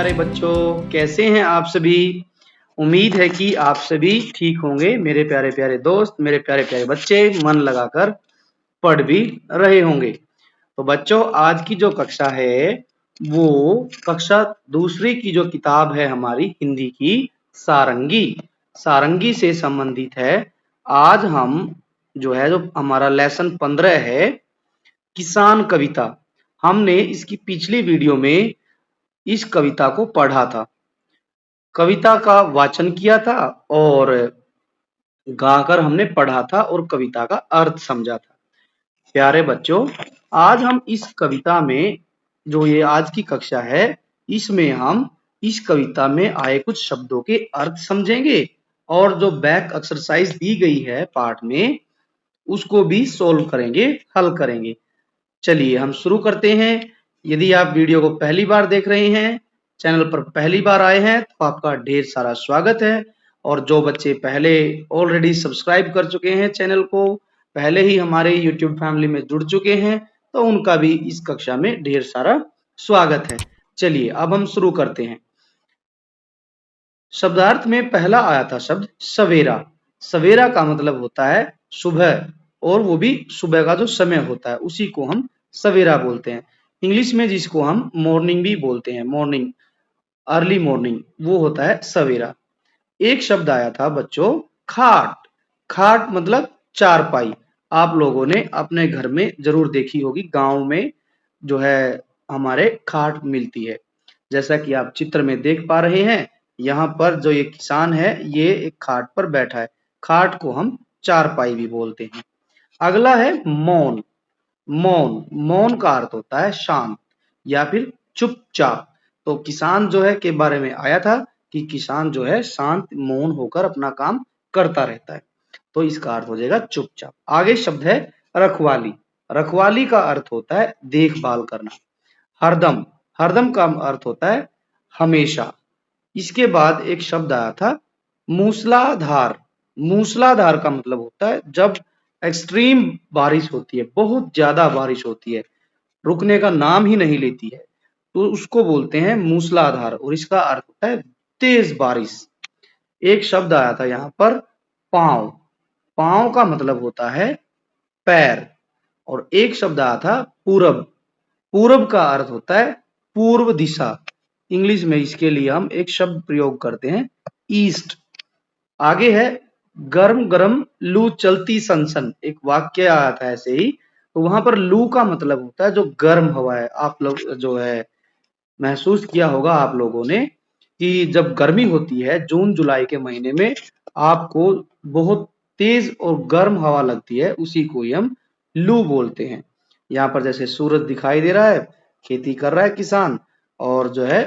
प्यारे बच्चों, कैसे हैं आप सभी? उम्मीद है कि आप सभी ठीक होंगे। मेरे प्यारे प्यारे दोस्त, मेरे प्यारे प्यारे बच्चे मन लगाकर पढ़ भी रहे होंगे। तो बच्चों, आज की जो कक्षा है वो कक्षा दूसरी की जो किताब है हमारी हिंदी की, सारंगी सारंगी से संबंधित है। आज हम जो हमारा लेसन 15 है, किसान कविता। हमने इसकी पिछली वीडियो में इस कविता को पढ़ा था, कविता का वाचन किया था और गाकर हमने पढ़ा था और कविता का अर्थ समझा था। प्यारे बच्चों, आज हम इस कविता में जो ये आज की कक्षा है, इसमें हम इस कविता में आए कुछ शब्दों के अर्थ समझेंगे और जो बैक एक्सरसाइज दी गई है पाठ में उसको भी सोल्व करेंगे, हल करेंगे। चलिए हम शुरू करते हैं। यदि आप वीडियो को पहली बार देख रहे हैं, चैनल पर पहली बार आए हैं, तो आपका ढेर सारा स्वागत है। और जो बच्चे पहले ऑलरेडी सब्सक्राइब कर चुके हैं चैनल को, पहले ही हमारे यूट्यूब फैमिली में जुड़ चुके हैं, तो उनका भी इस कक्षा में ढेर सारा स्वागत है। चलिए अब हम शुरू करते हैं। शब्दार्थ में पहला आया था शब्द सवेरा। सवेरा का मतलब होता है सुबह, और वो भी सुबह का जो समय होता है उसी को हम सवेरा बोलते हैं। इंग्लिश में जिसको हम मॉर्निंग भी बोलते हैं, मॉर्निंग, अर्ली मॉर्निंग, वो होता है सवेरा। एक शब्द आया था बच्चों खाट। खाट मतलब चारपाई। आप लोगों ने अपने घर में जरूर देखी होगी, गांव में जो है हमारे खाट मिलती है। जैसा कि आप चित्र में देख पा रहे हैं, यहाँ पर जो ये किसान है ये एक खाट पर बैठा है। खाट को हम चारपाई भी बोलते हैं। अगला है मौन। मौन, मौन का अर्थ होता है शांत या फिर चुपचाप। तो किसान जो है के बारे में आया था कि किसान जो है शांत मौन होकर अपना काम करता रहता है, तो इसका अर्थ हो जाएगा चुपचाप। आगे शब्द है रखवाली। रखवाली का अर्थ होता है देखभाल करना। हरदम, हरदम का अर्थ होता है हमेशा। इसके बाद एक शब्द आया था मूसलाधार। मूसलाधार का मतलब होता है जब एक्सट्रीम बारिश होती है, बहुत ज्यादा बारिश होती है, रुकने का नाम ही नहीं लेती है, तो उसको बोलते हैं मूसलाधार, और इसका अर्थ होता है तेज बारिश। एक शब्द आया था यहाँ पर पांव। पांव का मतलब होता है पैर। और एक शब्द आया था पूरब। पूरब का अर्थ होता है पूर्व दिशा। इंग्लिश में इसके लिए हम एक शब्द प्रयोग करते हैं ईस्ट। आगे है गर्म गर्म लू चलती सनसन। एक वाक्य आया था ऐसे ही, तो वहां पर लू का मतलब होता है जो गर्म हवा है। आप लोग जो है महसूस किया होगा आप लोगों ने कि जब गर्मी होती है जून जुलाई के महीने में, आपको बहुत तेज और गर्म हवा लगती है, उसी को ही हम लू बोलते हैं। यहाँ पर जैसे सूरज दिखाई दे रहा है, खेती कर रहा है किसान और जो है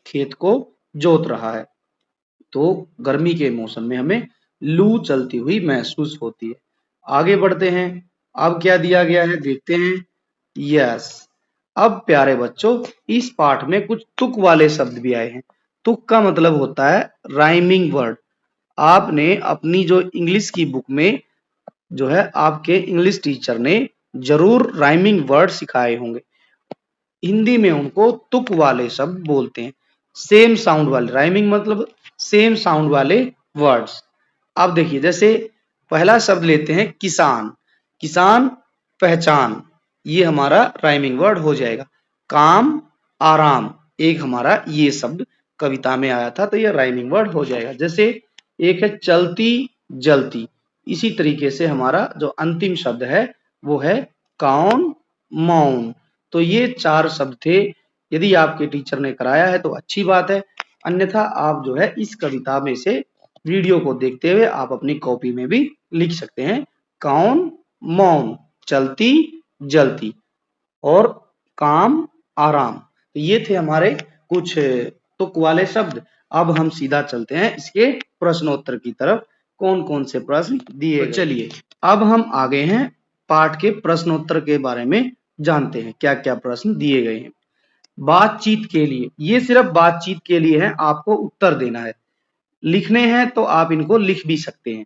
खेत को जोत रहा है, तो गर्मी के मौसम में हमें लू चलती हुई महसूस होती है। आगे बढ़ते हैं। अब क्या दिया गया है देखते हैं। यस, अब प्यारे बच्चों इस पाठ में कुछ तुक वाले शब्द भी आए हैं। तुक का मतलब होता है राइमिंग वर्ड। आपने अपनी जो इंग्लिश की बुक में जो है आपके इंग्लिश टीचर ने जरूर राइमिंग वर्ड सिखाए होंगे। हिंदी में उनको तुक वाले शब्द बोलते हैं, सेम साउंड वाले। राइमिंग मतलब सेम साउंड वाले वर्ड्स। अब देखिए, जैसे पहला शब्द लेते हैं किसान। किसान, पहचान, ये हमारा राइमिंग वर्ड हो जाएगा। काम, आराम, एक हमारा ये शब्द कविता में आया था, तो ये राइमिंग वर्ड हो जाएगा। जैसे एक है चलती जलती, इसी तरीके से हमारा जो अंतिम शब्द है वो है कौन, मौन। तो ये चार शब्द थे। यदि आपके टीचर ने कराया है तो अच्छी बात है, अन्यथा आप जो है इस कविता में से वीडियो को देखते हुए आप अपनी कॉपी में भी लिख सकते हैं कौन, मौन, चलती जलती और काम, आराम। तो ये थे हमारे कुछ तुक वाले शब्द। अब हम सीधा चलते हैं इसके प्रश्नोत्तर की तरफ। कौन कौन से प्रश्न दिए गए। चलिए अब हम आगे हैं पाठ के प्रश्नोत्तर के बारे में जानते हैं क्या क्या प्रश्न दिए गए हैं। बातचीत के लिए, ये सिर्फ बातचीत के लिए है, आपको उत्तर देना है। लिखने हैं तो आप इनको लिख भी सकते हैं,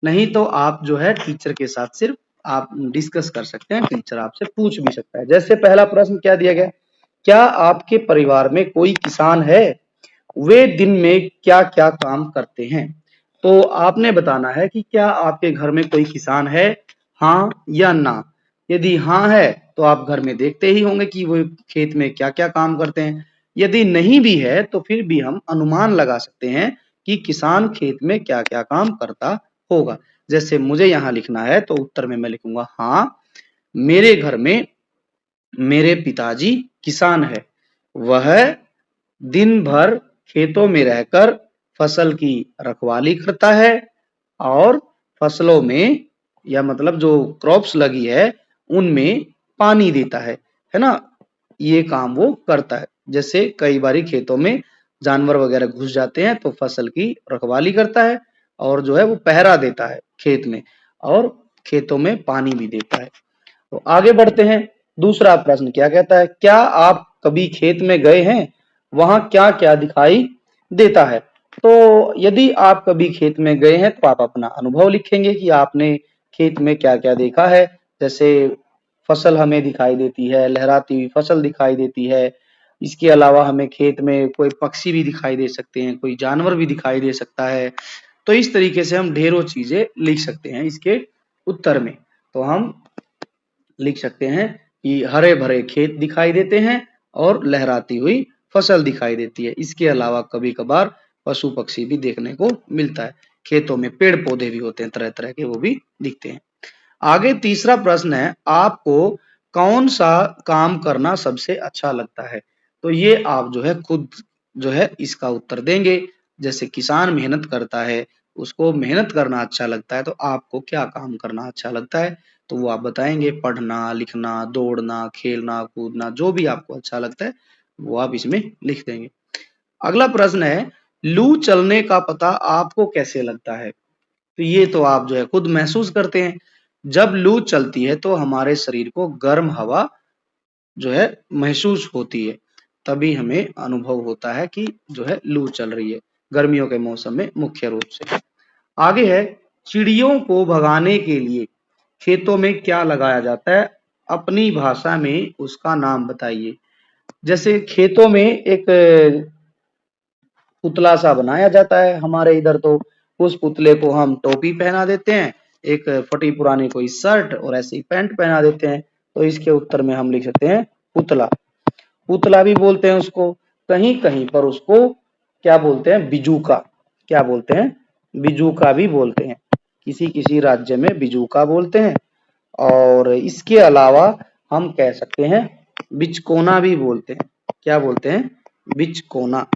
नहीं तो आप जो है टीचर के साथ सिर्फ आप डिस्कस कर सकते हैं, टीचर आपसे पूछ भी सकता है। जैसे पहला प्रश्न क्या दिया गया, क्या आपके परिवार में कोई किसान है? वे दिन में क्या-क्या काम करते हैं? तो आपने बताना है कि क्या आपके घर में कोई किसान है, हाँ या ना? यदि हाँ है, तो आप घर में देखते ही होंगे कि वो खेत में क्या-क्या काम करते हैं। यदि नहीं भी है, तो फिर भी हम अनुमान लगा सकते हैं कि किसान खेत में क्या-क्या काम करता होगा। जैसे मुझे यहाँ लिखना है, तो उत्तर में मैं लिखूँगा हाँ, मेरे घर में मेरे पिताजी किसान है। वह दिन भर खेतों में रहकर फसल की रखवाली करता है और फसलों में या मतलब जो क्रॉप्स लगी है उनमें पानी देता है ना? ये काम वो करता है। जैसे कई बारी खेतों में जानवर वगैरह घुस जाते हैं तो फसल की रखवाली करता है और जो है वो पहरा देता है खेत में और खेतों में पानी भी देता है। तो आगे बढ़ते हैं। दूसरा प्रश्न क्या कहता है? क्या आप कभी खेत में गए हैं? वहां क्या क्या दिखाई देता है? तो यदि आप कभी खेत में गए हैं तो आप अपना अनुभव लिखेंगे कि आपने खेत में क्या क्या देखा है। जैसे फसल हमें दिखाई देती है, लहराती हुई फसल दिखाई देती है। इसके अलावा हमें खेत में कोई पक्षी भी दिखाई दे सकते हैं, कोई जानवर भी दिखाई दे सकता है। तो इस तरीके से हम ढेरों चीजें लिख सकते हैं इसके उत्तर में। तो हम लिख सकते हैं कि हरे भरे खेत दिखाई देते हैं और लहराती हुई फसल दिखाई देती है। इसके अलावा कभी कभार पशु पक्षी भी देखने को मिलता है। खेतों में पेड़ पौधे भी होते हैं तरह तरह के, वो भी दिखते हैं। आगे तीसरा प्रश्न है, आपको कौन सा काम करना सबसे अच्छा लगता है? तो ये आप जो है खुद जो है इसका उत्तर देंगे। जैसे किसान मेहनत करता है, उसको मेहनत करना अच्छा लगता है, तो आपको क्या काम करना अच्छा लगता है? तो वो आप बताएंगे। पढ़ना, लिखना, दौड़ना, खेलना, कूदना, जो भी आपको अच्छा लगता है वो आप इसमें लिख देंगे। अगला प्रश्न है, लू चलने का पता आपको कैसे लगता है? तो ये तो आप जो है खुद महसूस करते हैं। जब लू चलती है तो हमारे शरीर को गर्म हवा जो है महसूस होती है, तभी हमें अनुभव होता है कि जो है लू चल रही है, गर्मियों के मौसम में मुख्य रूप से। आगे है, चिड़ियों को भगाने के लिए खेतों में क्या लगाया जाता है? अपनी भाषा में उसका नाम बताइए। जैसे खेतों में एक पुतला सा बनाया जाता है हमारे इधर, तो उस पुतले को हम टोपी पहना देते हैं, एक फटी पुरानी कोई शर्ट और ऐसे ही पैंट पहना देते हैं। तो इसके उत्तर में हम लिख सकते हैं पुतला। पुतला भी बोलते हैं उसको। कहीं कहीं पर उसको क्या बोलते हैं? बिजूका। क्या बोलते हैं? बिजूका भी बोलते हैं। किसी किसी राज्य में बिजूका बोलते हैं। और इसके अलावा हम कह सकते हैं बिचकोना भी बोलते हैं। क्या बोलते हैं? बिचकोना।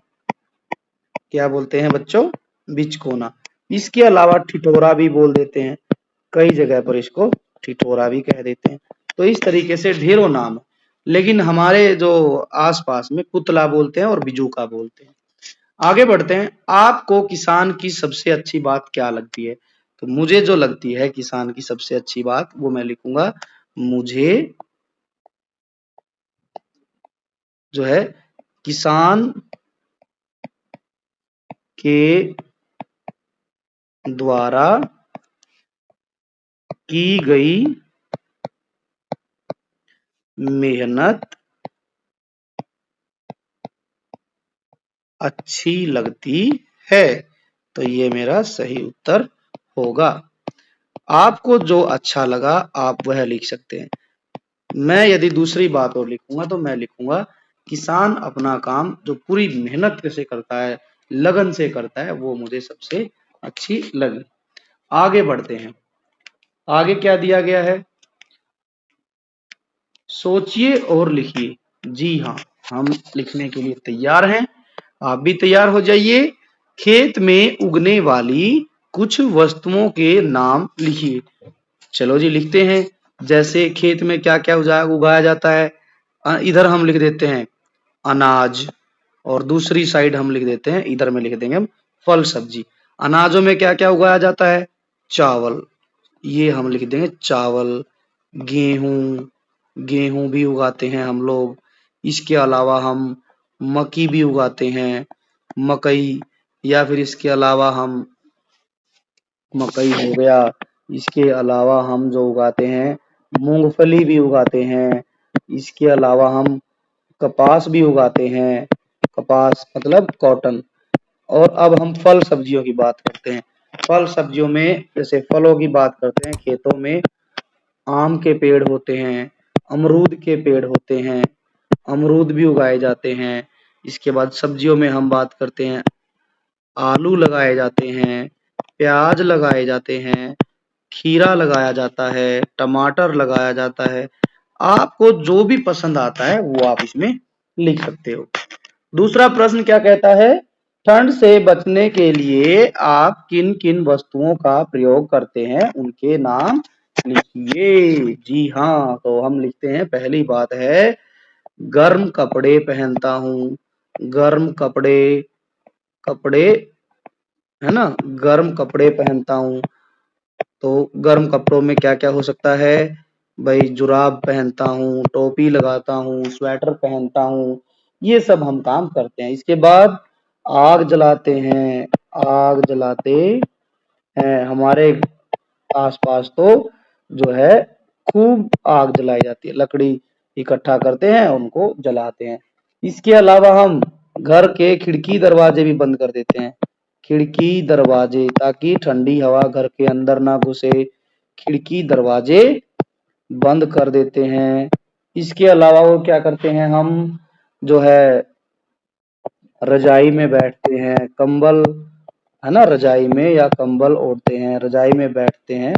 क्या बोलते हैं बच्चों? बिचकोना। इसके अलावा ठिठोरा भी बोल देते हैं। कई जगह पर इसको ठिठोरा भी कह देते हैं। तो इस तरीके से ढेरों नाम है, लेकिन हमारे जो आसपास में पुतला बोलते हैं और बिजूका बोलते हैं। आगे बढ़ते हैं। आपको किसान की सबसे अच्छी बात क्या लगती है? तो मुझे जो लगती है किसान की सबसे अच्छी बात, वो मैं लिखूंगा, मुझे जो है किसान के द्वारा की गई मेहनत अच्छी लगती है। तो ये मेरा सही उत्तर होगा। आपको जो अच्छा लगा आप वह लिख सकते हैं। मैं यदि दूसरी बात और लिखूंगा तो मैं लिखूंगा, किसान अपना काम जो पूरी मेहनत से करता है, लगन से करता है, वो मुझे सबसे अच्छी लगी। आगे बढ़ते हैं। आगे क्या दिया गया है? सोचिए और लिखिए। जी हाँ, हम लिखने के लिए तैयार हैं। आप भी तैयार हो जाइए। खेत में उगने वाली कुछ वस्तुओं के नाम लिखिए। चलो जी लिखते हैं। जैसे खेत में क्या क्या उगाया जाता है। इधर हम लिख देते हैं अनाज, और दूसरी साइड हम लिख देते हैं, इधर में लिख देंगे हम फल सब्जी। अनाजों में क्या क्या उगाया जाता है? चावल, ये हम लिख देंगे चावल। गेहूं, गेहूं भी उगाते हैं हम लोग। इसके अलावा हम मक्की भी उगाते हैं, मकई। या फिर इसके अलावा हम मकई हो गया। इसके अलावा हम जो उगाते हैं मूंगफली भी उगाते हैं। इसके अलावा हम कपास भी उगाते हैं, कपास मतलब कॉटन। और अब हम फल सब्जियों की बात करते हैं। फल सब्जियों में जैसे फलों की बात करते हैं, खेतों में आम के पेड़ होते हैं, अमरूद के पेड़ होते हैं, अमरूद भी उगाए जाते हैं। इसके बाद सब्जियों में हम बात करते हैं, आलू लगाए जाते हैं, प्याज लगाए जाते हैं, खीरा लगाया जाता है, टमाटर लगाया जाता है। आपको जो भी पसंद आता है वो आप इसमें लिख सकते हो। दूसरा प्रश्न क्या कहता है, ठंड से बचने के लिए आप किन किन वस्तुओं का प्रयोग करते हैं, उनके नाम लिखिए। जी हाँ, तो हम लिखते हैं, पहली बात है गर्म कपड़े पहनता हूँ। गर्म कपड़े, कपड़े है ना, गर्म कपड़े पहनता हूँ। तो गर्म कपड़ों में क्या क्या हो सकता है भाई, जुराब पहनता हूँ, टोपी लगाता हूँ, स्वेटर पहनता हूँ, ये सब हम काम करते हैं। इसके बाद आग जलाते हैं, आग जलाते हैं। हमारे आसपास तो जो है खूब आग जलाई जाती है, लकड़ी इकट्ठा करते हैं, उनको जलाते हैं। इसके अलावा हम घर के खिड़की दरवाजे भी बंद कर देते हैं, खिड़की दरवाजे, ताकि ठंडी हवा घर के अंदर ना घुसे। खिड़की दरवाजे बंद कर देते हैं। इसके अलावा वो क्या करते हैं, हम जो है रजाई में बैठते हैं, कंबल है ना, रजाई में या कंबल ओढ़ते हैं, रजाई में बैठते हैं,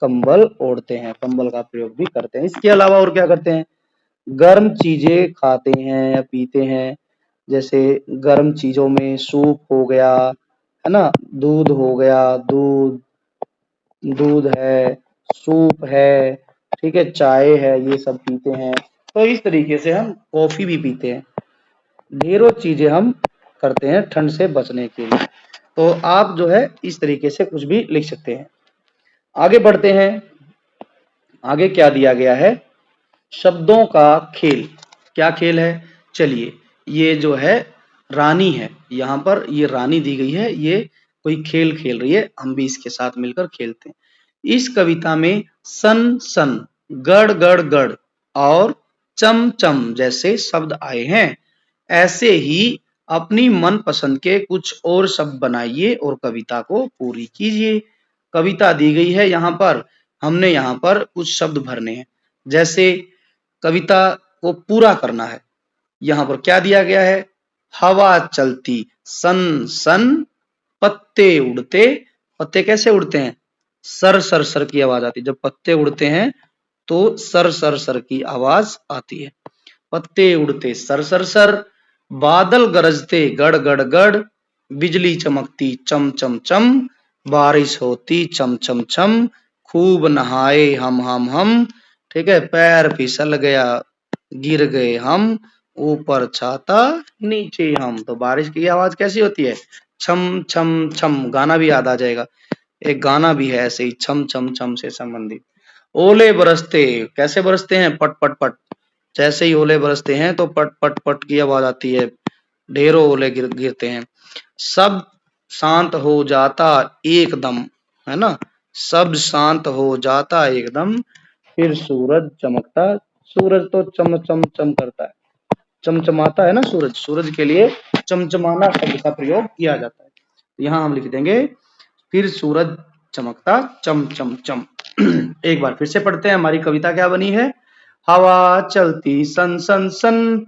कंबल ओढ़ते हैं, कंबल का प्रयोग भी करते हैं। इसके अलावा और क्या करते हैं, गर्म चीजें खाते हैं या पीते हैं। जैसे गर्म चीजों में सूप हो गया, है ना, दूध हो गया, दूध दूध है, सूप है, ठीक है, चाय है, ये सब पीते हैं। तो इस तरीके से हम कॉफी भी पीते हैं। ढेरों चीजें हम करते हैं ठंड से बचने के लिए। तो आप जो है इस तरीके से कुछ भी लिख सकते हैं। आगे बढ़ते हैं। आगे क्या दिया गया है, शब्दों का खेल। क्या खेल है, चलिए, ये जो है रानी है, यहाँ पर ये रानी दी गई है, ये कोई खेल खेल रही है, हम भी इसके साथ मिलकर खेलते हैं। इस कविता में सन सन, गड़ गड़ गड़ और चम चम जैसे शब्द आए हैं। ऐसे ही अपनी मनपसंद के कुछ और शब्द बनाइए और कविता को पूरी कीजिए। कविता दी गई है, यहाँ पर हमने यहाँ पर कुछ शब्द भरने हैं। जैसे कविता को पूरा करना है, यहाँ पर क्या दिया गया है, हवा चलती सन सन, पत्ते उड़ते। पत्ते कैसे उड़ते हैं, सर सर सर की आवाज आती है, जब पत्ते उड़ते हैं तो सर सर सर की आवाज आती है। पत्ते उड़ते सर सर सर, बादल गरजते गड़ गड़ गड़, बिजली चमकती चम चम चम, बारिश होती छम छम छम, खूब नहाए हम। ठीक है, पैर फिसल गया गिर गए हम, ऊपर छाता नीचे हम। तो बारिश की आवाज कैसी होती है, छम छम छम। गाना भी याद आ जाएगा, एक गाना भी है ऐसे ही छम छम छम से संबंधित। ओले बरसते, कैसे बरसते हैं, पट पट पट। जैसे ही ओले बरसते हैं तो पट पट पट की आवाज आती है, ढेरों ओले गिरते हैं। सब शांत हो जाता एकदम, है ना, सब शांत हो जाता एकदम, फिर सूरज चमकता। सूरज तो चम चम चम करता है, चमचमाता है ना सूरज, सूरज के लिए चमचमाना शब्द का प्रयोग किया जाता है। तो यहाँ हम लिख देंगे, फिर सूरज चमकता चम चम चम। एक बार फिर से पढ़ते हैं, हमारी कविता क्या बनी है, हवा चलती सन सन सन,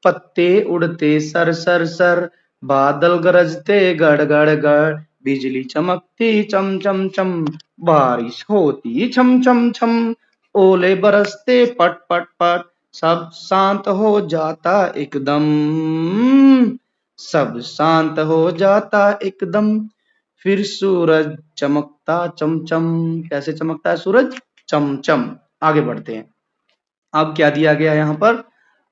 पत्ते उड़ते सर सर सर, बादल गरजते गड़ गड़ गड़, बिजली चमकती चम चम चम, बारिश होती छम छम छम, ओले बरसते पट पट पट, सब शांत हो जाता एकदम, सब शांत हो जाता एकदम, फिर सूरज चमकता चमचम। कैसे चमकता है सूरज, चमचम। आगे बढ़ते हैं। अब क्या दिया गया है यहाँ पर,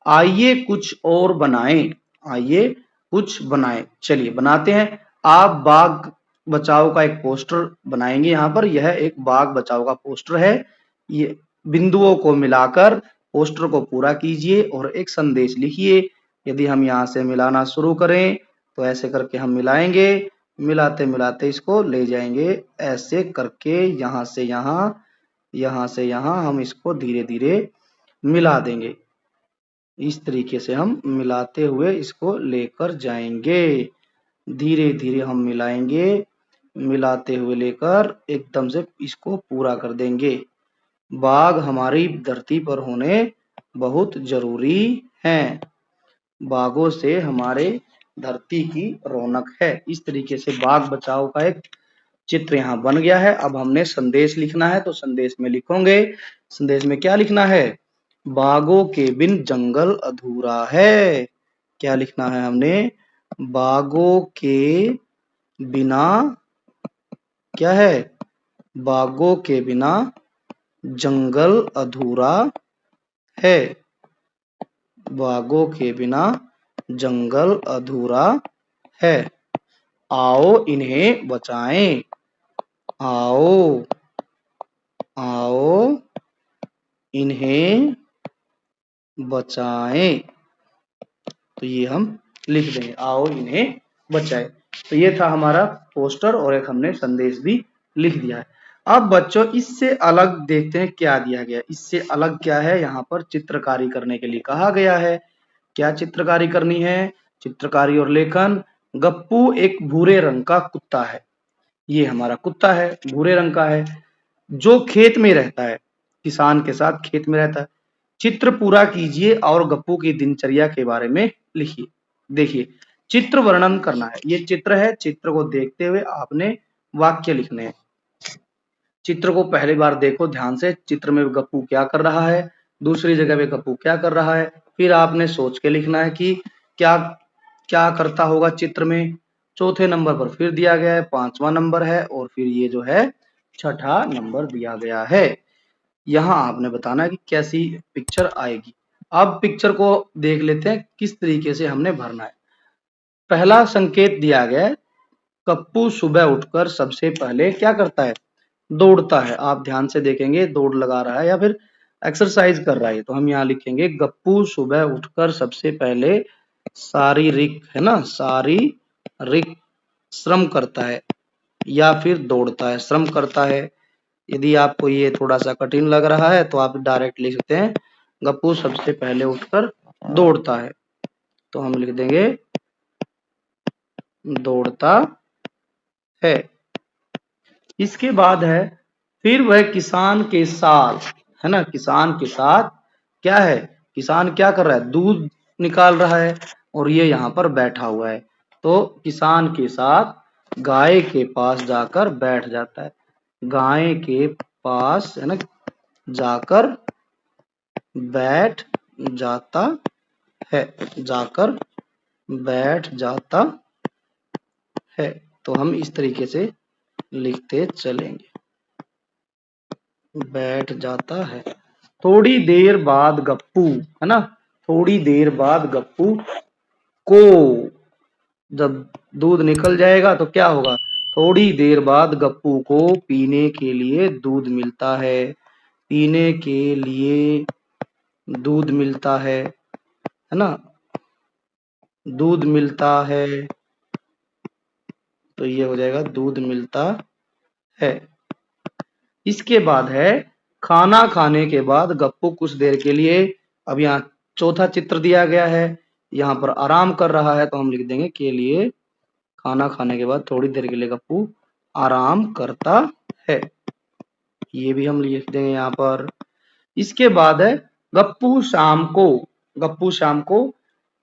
आइए कुछ और बनाएं, आइए कुछ बनाएं। चलिए बनाते हैं। आप बाघ बचाओ का एक पोस्टर बनाएंगे। यहाँ पर यह एक बाघ बचाओ का पोस्टर है। ये बिंदुओं को मिलाकर पोस्टर को पूरा कीजिए और एक संदेश लिखिए। यदि हम यहाँ से मिलाना शुरू करें तो ऐसे करके हम मिलाएंगे, मिलाते मिलाते इसको ले जाएंगे ऐसे करके, यहाँ से यहाँ, यहाँ से यहाँ, हम इसको धीरे धीरे मिला देंगे। इस तरीके से हम मिलाते हुए इसको लेकर जाएंगे। धीरे धीरे हम मिलाएंगे, मिलाते हुए लेकर एकदम से इसको पूरा कर देंगे। बाग हमारी धरती पर होने बहुत जरूरी हैं। बागों से हमारे धरती की रौनक है। इस तरीके से बाग बचाओ का एक चित्र यहाँ बन गया है। अब हमने संदेश लिखना है, तो संदेश में लिखोगे। संदेश में क्या लिखना है? बागों के बिन जंगल अधूरा है। क्या लिखना है हमने? बागों के बिना क्या है? बागों के बिना जंगल अधूरा है। बागों के बिना जंगल अधूरा है। आओ इन्हें बचाएं। आओ आओ इन्हें बचाएं। तो ये हम लिख देंगे, आओ इन्हें बचाएं। तो ये था हमारा पोस्टर और एक हमने संदेश भी लिख दिया है। अब बच्चों इससे अलग देखते हैं क्या दिया गया। इससे अलग क्या है? यहाँ पर चित्रकारी करने के लिए कहा गया है। क्या चित्रकारी करनी है? चित्रकारी और लेखन। गप्पू एक भूरे रंग का कुत्ता है। ये हमारा कुत्ता है, भूरे रंग का है, जो खेत में रहता है, किसान के साथ खेत में रहता है। चित्र पूरा कीजिए और गप्पू की दिनचर्या के बारे में लिखिए। देखिए, चित्र वर्णन करना है। ये चित्र है, चित्र को देखते हुए आपने वाक्य लिखने हैं। चित्र को पहली बार देखो ध्यान से, चित्र में गप्पू क्या कर रहा है, दूसरी जगह पे गप्पू क्या कर रहा है, फिर आपने सोच के लिखना है कि क्या क्या करता होगा चित्र में। चौथे नंबर पर फिर दिया गया है, पांचवा नंबर है और फिर ये जो है छठा नंबर दिया गया है। यहाँ आपने बताना है कि कैसी पिक्चर आएगी। अब पिक्चर को देख लेते हैं किस तरीके से हमने भरना है। पहला संकेत दिया गया है, गप्पू सुबह उठकर सबसे पहले क्या करता है? दौड़ता है। आप ध्यान से देखेंगे, दौड़ लगा रहा है या फिर एक्सरसाइज कर रहा है। तो हम यहाँ लिखेंगे गप्पू सुबह उठकर सबसे पहले शारीरिक, है ना, शारीरिक श्रम करता है या फिर दौड़ता है, श्रम करता है। यदि आपको ये थोड़ा सा कठिन लग रहा है तो आप डायरेक्ट लिख सकते हैं गप्पू सबसे पहले उठकर दौड़ता है। तो हम लिख देंगे दौड़ता है। इसके बाद है, फिर वह किसान के साथ, है ना, किसान के साथ क्या है? किसान क्या कर रहा है? दूध निकाल रहा है और ये यहाँ पर बैठा हुआ है। तो किसान के साथ गाय के पास जाकर बैठ जाता है। गाय के पास, है ना, जाकर बैठ जाता है, जाकर बैठ जाता है। तो हम इस तरीके से लिखते चलेंगे, बैठ जाता है। थोड़ी देर बाद गप्पू, है ना, थोड़ी देर बाद गप्पू को, जब दूध निकल जाएगा तो क्या होगा? थोड़ी देर बाद गप्पू को पीने के लिए दूध मिलता है। पीने के लिए दूध मिलता है ना, दूध मिलता है। तो ये हो जाएगा दूध मिलता है। इसके बाद है, खाना खाने के बाद गप्पू कुछ देर के लिए, अब यहाँ चौथा चित्र दिया गया है, यहाँ पर आराम कर रहा है। तो हम लिख देंगे के लिए, खाना खाने के बाद थोड़ी देर के लिए गप्पू आराम करता है। ये भी हम लिख देंगे यहाँ पर। इसके बाद है, गप्पू शाम को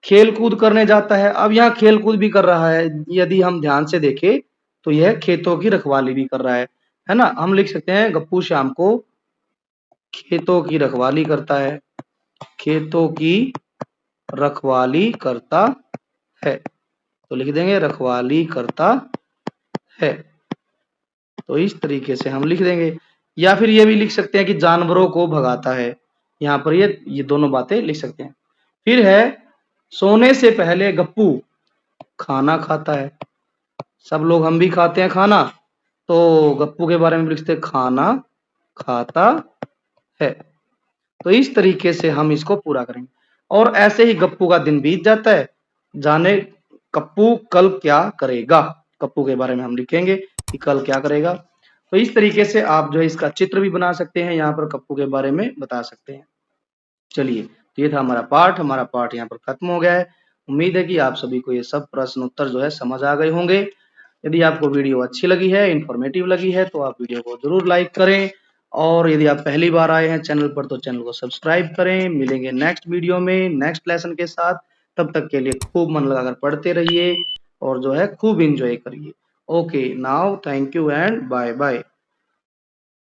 खेल कूद करने जाता है। अब यहाँ खेल कूद भी कर रहा है। यदि हम ध्यान से देखें तो यह खेतों की रखवाली भी कर रहा है ना। हम लिख सकते हैं गप्पू शाम को खेतों की रखवाली करता है, खेतों की रखवाली करता है। तो लिख देंगे रखवाली करता है। तो इस तरीके से हम लिख देंगे। या फिर ये भी लिख सकते हैं कि जानवरों को भगाता है। यहाँ पर ये दोनों बातें लिख सकते हैं। फिर है, सोने से पहले गप्पू खाना खाता है। सब लोग, हम भी खाते हैं खाना, तो गप्पू के बारे में लिखते हैं खाना खाता है। तो इस तरीके से हम इसको पूरा करेंगे और ऐसे ही गप्पू का दिन बीत जाता है। जाने गप्पू कल क्या करेगा, गप्पू के बारे में हम लिखेंगे कि कल क्या करेगा। तो इस तरीके से आप जो है इसका चित्र भी बना सकते हैं, यहाँ पर गप्पू के बारे में बता सकते हैं। चलिए ये था हमारा पार्ट यहाँ पर खत्म हो गया है। उम्मीद है कि आप सभी को ये सब प्रश्न उत्तर जो है समझ आ गए होंगे। यदि आपको वीडियो अच्छी लगी है, इन्फॉर्मेटिव लगी है, तो आप वीडियो को जरूर लाइक करें, और यदि आप पहली बार आए हैं चैनल पर तो चैनल को सब्सक्राइब करें। मिलेंगे नेक्स्ट वीडियो में नेक्स्ट लेसन के साथ। तब तक के लिए खूब मन लगाकर पढ़ते रहिए और जो है खूब एंजॉय करिए। Okay, now thank you and bye bye.